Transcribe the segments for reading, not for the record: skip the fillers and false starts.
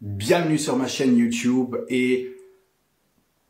Bienvenue sur ma chaîne YouTube et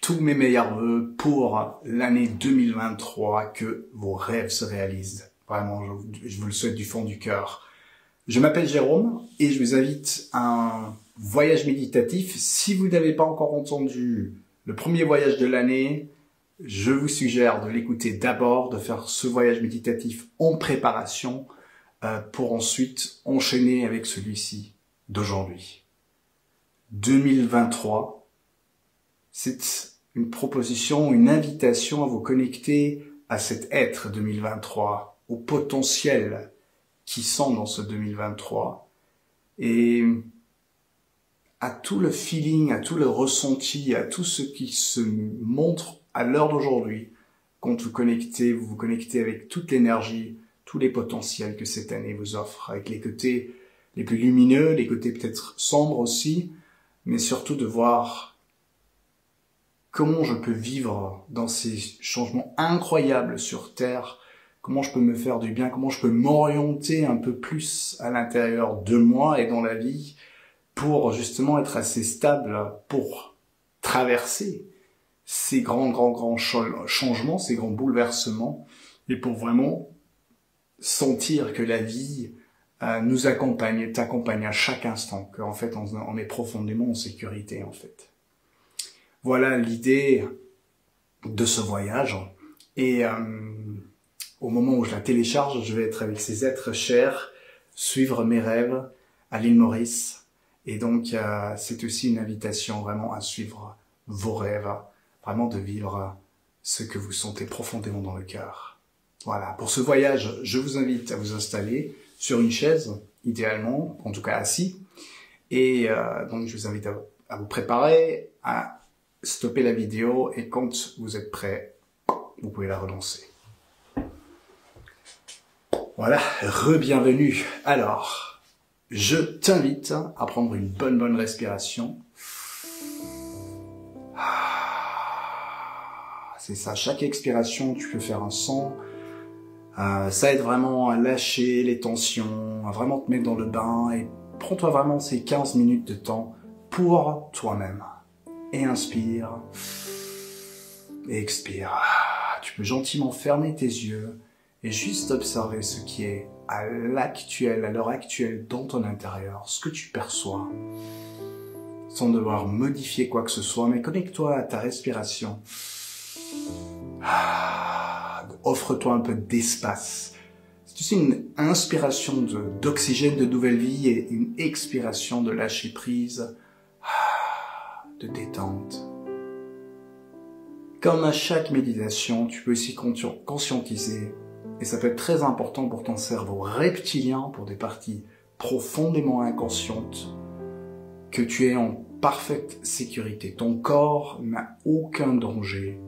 tous mes meilleurs vœux pour l'année 2023, que vos rêves se réalisent. Vraiment, je vous le souhaite du fond du cœur. Je m'appelle Jérôme et je vous invite à un voyage méditatif. Si vous n'avez pas encore entendu le premier voyage de l'année, je vous suggère de l'écouter d'abord, de faire ce voyage méditatif en préparation pour ensuite enchaîner avec celui-ci d'aujourd'hui. 2023, c'est une proposition, une invitation à vous connecter à cet être 2023, au potentiel qui sont dans ce 2023 et à tout le feeling, à tout le ressenti, à tout ce qui se montre à l'heure d'aujourd'hui. Quand vous vous connectez avec toute l'énergie, tous les potentiels que cette année vous offre, avec les côtés les plus lumineux, les côtés peut-être sombres aussi, mais surtout de voir comment je peux vivre dans ces changements incroyables sur Terre, comment je peux me faire du bien, comment je peux m'orienter un peu plus à l'intérieur de moi et dans la vie pour justement être assez stable, pour traverser ces grands changements, ces grands bouleversements, et pour vraiment sentir que la vie nous accompagne, t'accompagne à chaque instant, qu'en fait on est profondément en sécurité en fait. Voilà l'idée de ce voyage et au moment où je la télécharge, je vais être avec ces êtres chers, suivre mes rêves à l'île Maurice et donc c'est aussi une invitation vraiment à suivre vos rêves, vraiment de vivre ce que vous sentez profondément dans le cœur. Voilà, pour ce voyage, je vous invite à vous installer sur une chaise, idéalement, en tout cas assis. Et donc, je vous invite à vous préparer, à stopper la vidéo. Et quand vous êtes prêts, vous pouvez la relancer. Voilà, re-bienvenue. Alors, je t'invite à prendre une bonne respiration. C'est ça, chaque expiration, tu peux faire un son. Ça aide vraiment à lâcher les tensions, à vraiment te mettre dans le bain et prends-toi vraiment ces 15 minutes de temps pour toi-même. Et inspire, et expire. Tu peux gentiment fermer tes yeux et juste observer ce qui est à l'heure actuelle dans ton intérieur, ce que tu perçois, sans devoir modifier quoi que ce soit, mais connecte-toi à ta respiration. Offre-toi un peu d'espace. C'est aussi une inspiration d'oxygène, de nouvelle vie et une expiration de lâcher prise, de détente. Comme à chaque méditation, tu peux aussi conscientiser, et ça peut être très important pour ton cerveau reptilien, pour des parties profondément inconscientes, que tu es en parfaite sécurité. Ton corps n'a aucun danger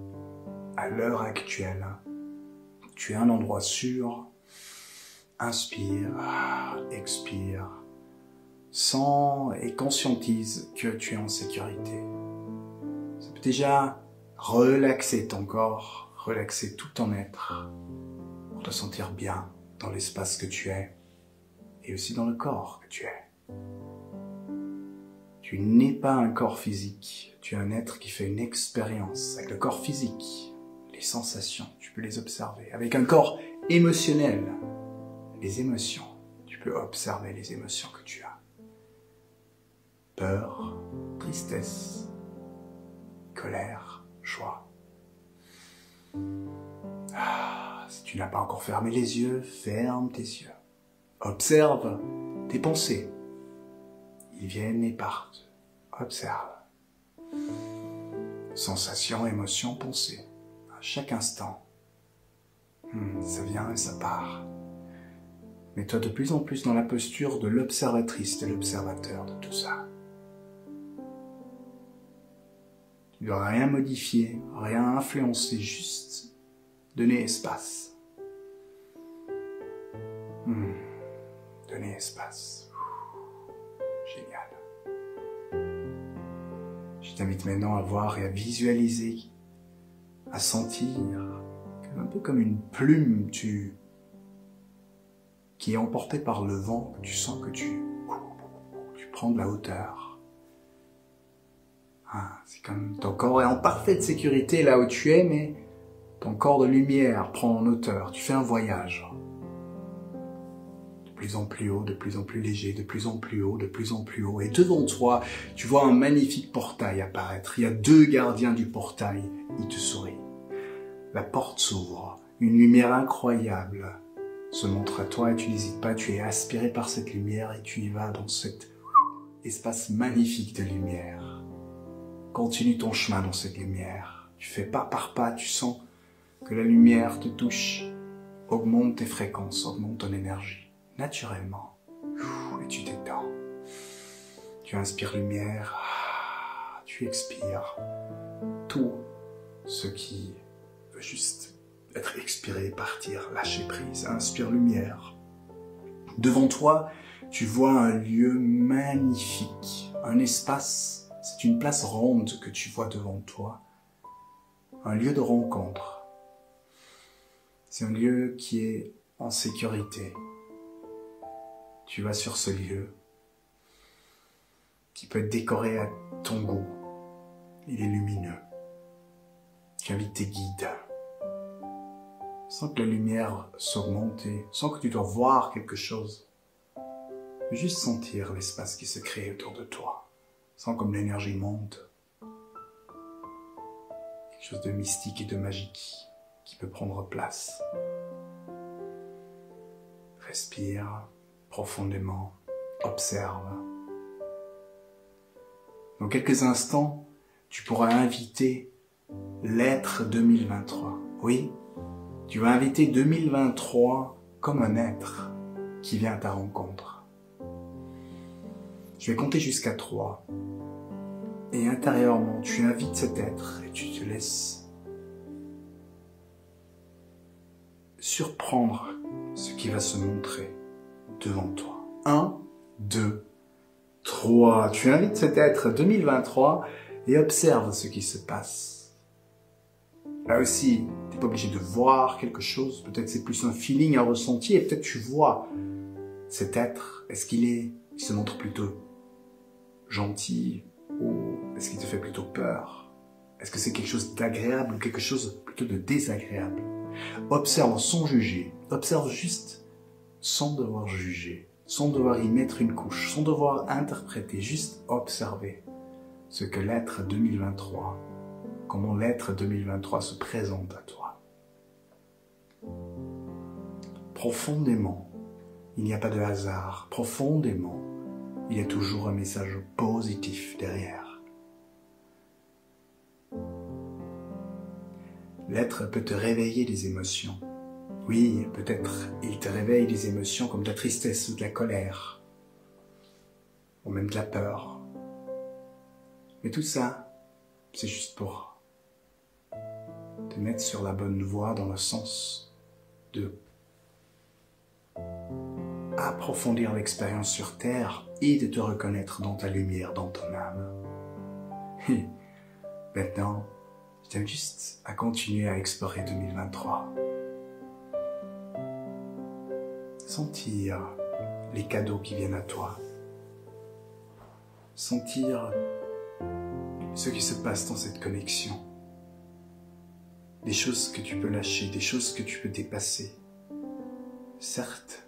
à l'heure actuelle. Tu es à un endroit sûr. Inspire, expire, sens et conscientise que tu es en sécurité. Ça peut déjà relaxer ton corps, relaxer tout ton être, pour te sentir bien dans l'espace que tu es et aussi dans le corps que tu es. Tu n'es pas un corps physique, tu es un être qui fait une expérience avec le corps physique. Les sensations, tu peux les observer. Avec un corps émotionnel, les émotions, tu peux observer les émotions que tu as. Peur, tristesse, colère, joie. Si tu n'as pas encore fermé les yeux, ferme tes yeux. Observe tes pensées. Ils viennent et partent. Observe. Sensations, émotions, pensées. À chaque instant, ça vient et ça part. Mets-toi de plus en plus dans la posture de l'observatrice, de l'observateur de tout ça. Tu ne dois rien modifier, rien influencer, juste donner espace. Donner espace. Génial. Je t'invite maintenant à voir et à visualiser, à sentir, un peu comme une plume qui est emportée par le vent, que tu sens que tu prends de la hauteur. C'est comme ton corps est en parfaite sécurité là où tu es, mais ton corps de lumière prend en hauteur. Tu fais un voyage. De plus en plus haut, de plus en plus léger, de plus en plus haut, de plus en plus haut. Et devant toi, tu vois un magnifique portail apparaître. Il y a 2 gardiens du portail. Ils te sourient. La porte s'ouvre. Une lumière incroyable se montre à toi et tu n'hésites pas. Tu es aspiré par cette lumière et tu y vas dans cet espace magnifique de lumière. Continue ton chemin dans cette lumière. Tu fais pas par pas, tu sens que la lumière te touche. Augmente tes fréquences, augmente ton énergie. Naturellement, et tu t'étends. Tu inspires lumière, tu expires tout ce qui veut juste être expiré, partir, lâcher prise. Inspire lumière. Devant toi, tu vois un lieu magnifique, un espace, c'est une place ronde que tu vois devant toi, un lieu de rencontre. C'est un lieu qui est en sécurité. Tu vas sur ce lieu qui peut être décoré à ton goût. Il est lumineux. Tu invites tes guides. Sans que la lumière s'augmente et sans que tu dois voir quelque chose. Juste sentir l'espace qui se crée autour de toi. Sens comme l'énergie monte. Quelque chose de mystique et de magique qui peut prendre place. Respire profondément, observe. Dans quelques instants, tu pourras inviter l'être 2023. Oui, tu vas inviter 2023 comme un être qui vient à ta rencontre. Je vais compter jusqu'à 3. Et intérieurement, tu invites cet être et tu te laisses surprendre ce qui va se montrer devant toi. 1, 2, 3. Tu invites cet être 2023 et observe ce qui se passe. Là aussi, tu n'es pas obligé de voir quelque chose. Peut-être c'est plus un feeling, un ressenti. Et peut-être tu vois cet être. Est-ce qu'il se montre plutôt gentil ou est-ce qu'il te fait plutôt peur? Est-ce que c'est quelque chose d'agréable ou quelque chose plutôt de désagréable? Observe sans juger. Observe juste sans devoir juger, sans devoir y mettre une couche, sans devoir interpréter, juste observer ce que l'être 2023, comment l'être 2023 se présente à toi. Profondément, il n'y a pas de hasard. Profondément, il y a toujours un message positif derrière. L'être peut te réveiller des émotions. Oui, peut-être il te réveille des émotions comme de la tristesse ou de la colère, ou même de la peur. Mais tout ça, c'est juste pour te mettre sur la bonne voie dans le sens de approfondir l'expérience sur Terre et de te reconnaître dans ta lumière, dans ton âme. Et maintenant, je t'aime juste à continuer à explorer 2023. Sentir les cadeaux qui viennent à toi. Sentir ce qui se passe dans cette connexion. Des choses que tu peux lâcher, des choses que tu peux dépasser. Certes,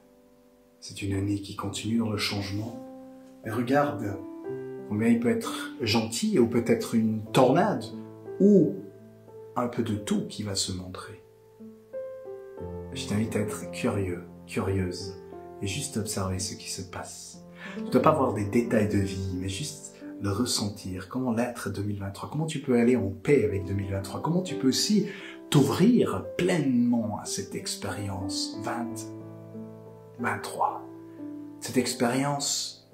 c'est une année qui continue dans le changement, mais regarde combien il peut être gentil ou peut-être une tornade ou un peu de tout qui va se montrer. Je t'invite à être curieux, curieuse et juste observer ce qui se passe. Tu ne dois pas voir des détails de vie, mais juste le ressentir. Comment l'être 2023, comment tu peux aller en paix avec 2023, comment tu peux aussi t'ouvrir pleinement à cette expérience 2023. Cette expérience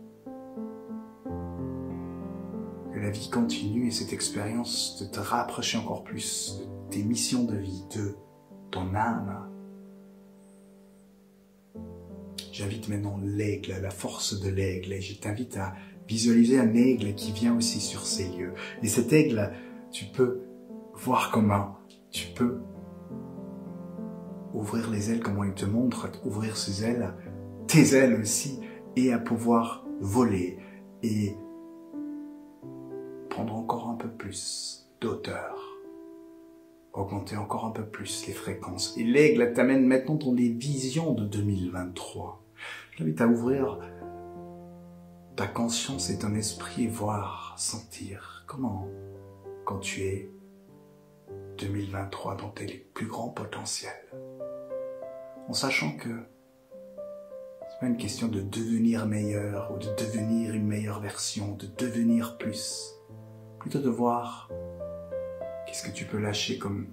que la vie continue et cette expérience de te rapprocher encore plus de tes missions de vie, de ton âme. J'invite maintenant l'aigle, la force de l'aigle, et je t'invite à visualiser un aigle qui vient aussi sur ces lieux. Et cet aigle, tu peux voir comment tu peux ouvrir les ailes, comment il te montre, ouvrir ses ailes, tes ailes aussi, et à pouvoir voler et prendre encore un peu plus d'auteur, augmenter encore un peu plus les fréquences. Et l'aigle t'amène maintenant dans les visions de 2023. Je t'invite à ouvrir ta conscience et ton esprit et voir, sentir comment, quand tu es 2023 dans tes plus grands potentiels. En sachant que c'est pas une question de devenir meilleur ou de devenir une meilleure version, de devenir plus. Plutôt de voir qu'est-ce que tu peux lâcher comme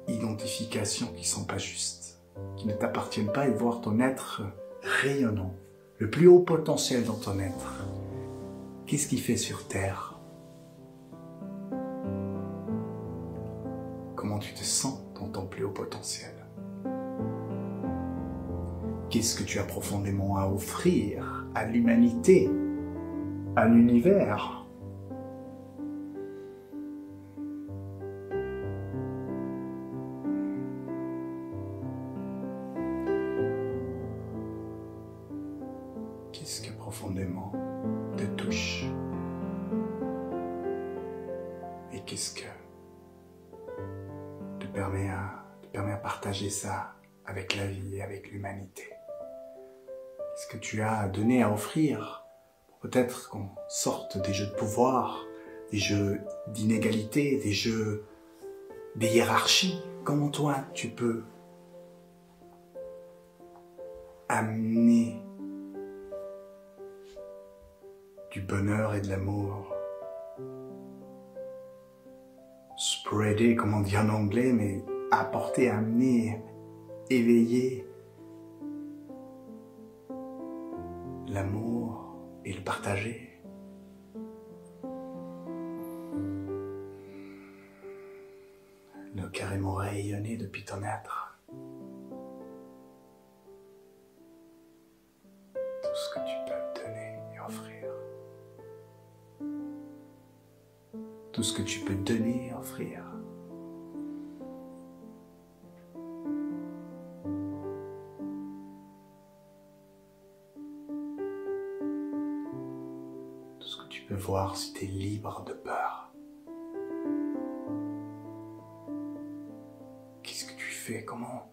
identifications qui sont pas justes, qui ne t'appartiennent pas et de voir ton être rayonnant, le plus haut potentiel dans ton être. Qu'est-ce qu'il fait sur Terre? Comment tu te sens dans ton plus haut potentiel? Qu'est-ce que tu as profondément à offrir à l'humanité, à l'univers? Qu'est-ce que profondément te touche? Et qu'est-ce que te permet à partager ça avec la vie et avec l'humanité? Qu'est-ce que tu as à donner, à offrir? Peut-être qu'on sorte des jeux de pouvoir, des jeux d'inégalité, des hiérarchies. Comment toi, tu peux amener du bonheur et de l'amour? Spreader, comme on dit en anglais, mais apporter, amener, éveiller l'amour et le partager. Le carrément rayonner depuis ton être. Tout ce que tu peux donner et offrir. Tout ce que tu peux donner et offrir. Tout ce que tu peux voir si tu es libre de peur. Qu'est-ce que tu fais? Comment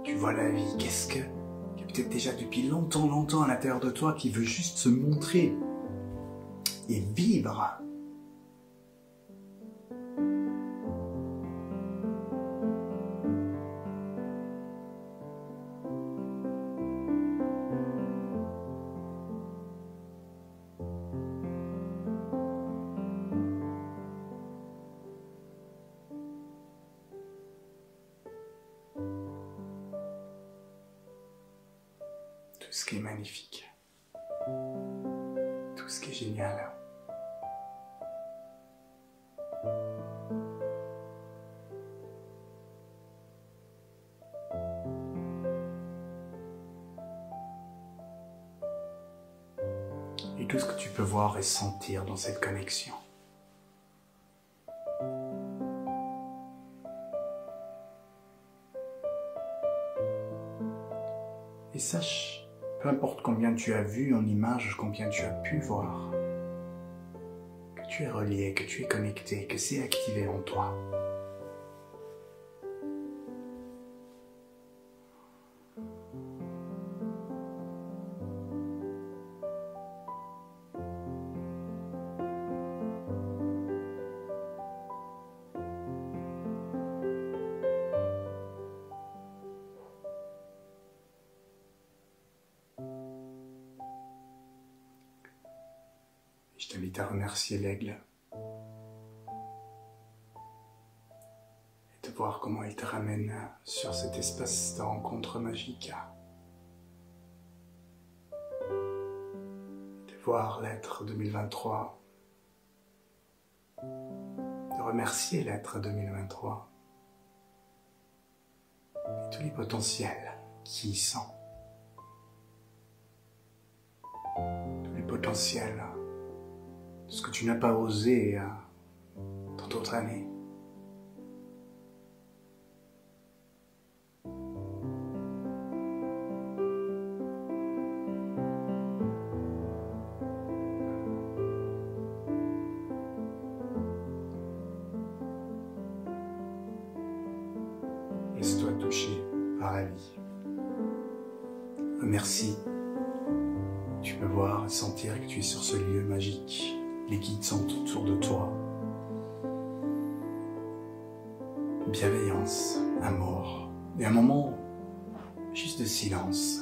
tu vois la vie? Qu'est-ce que il y a peut-être déjà depuis longtemps à l'intérieur de toi qui veut juste se montrer et vivre. Tout ce qui est magnifique, tout ce qui est génial. Et tout ce que tu peux voir et sentir dans cette connexion. Et sache, peu importe combien tu as vu en images, combien tu as pu voir, que tu es relié, que tu es connecté, que c'est activé en toi. Je t'invite à remercier l'aigle et de voir comment il te ramène sur cet espace de rencontre magique. De voir l'être 2023, de remercier l'être 2023 et tous les potentiels qui y sont. Tous les potentiels. Ce que tu n'as pas osé dans d'autres années. par la vie. Merci. Tu peux voir et sentir que tu es sur ce lieu magique. Les guides sont autour de toi. Bienveillance, amour, et un moment juste de silence.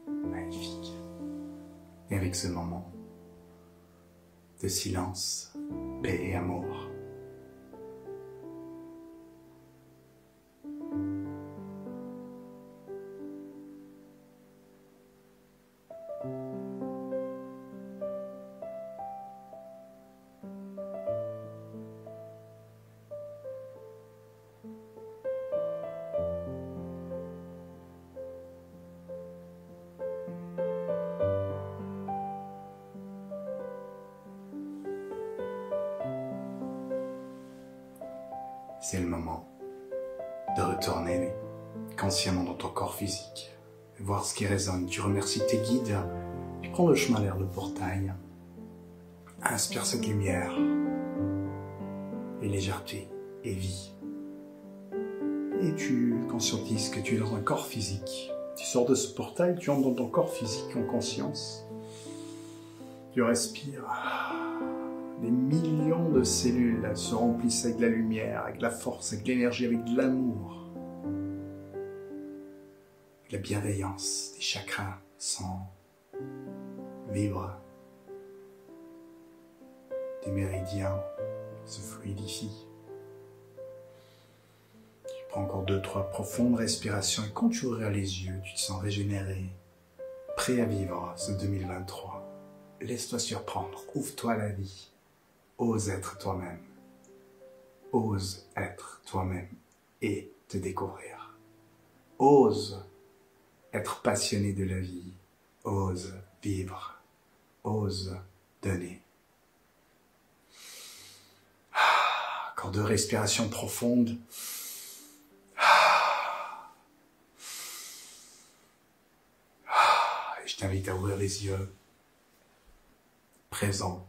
Magnifique. Et avec ce moment de silence, paix et amour, c'est le moment de retourner consciemment dans ton corps physique, voir ce qui résonne. Tu remercies tes guides, tu prends le chemin vers le portail, inspire cette lumière, et légèreté, et vie. Et tu conscientises que tu es dans un corps physique. Tu sors de ce portail, tu entres dans ton corps physique en conscience. Tu respires. Des millions de cellules se remplissent avec de la lumière, avec de la force, avec de l'énergie, avec de l'amour. Avec la bienveillance, des chakras sont vibrent. Des méridiens se fluidifient. Tu prends encore 2-3 profondes respirations et quand tu ouvriras les yeux, tu te sens régénéré, prêt à vivre ce 2023. Laisse-toi surprendre, ouvre-toi à la vie. Ose être toi-même. Ose être toi-même et te découvrir. Ose être passionné de la vie. Ose vivre. Ose donner. Encore 2 respirations profondes. Et je t'invite à ouvrir les yeux. Présent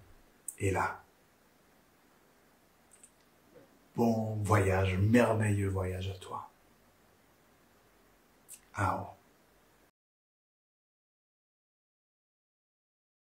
et là. Bon voyage, merveilleux voyage à toi. Ao.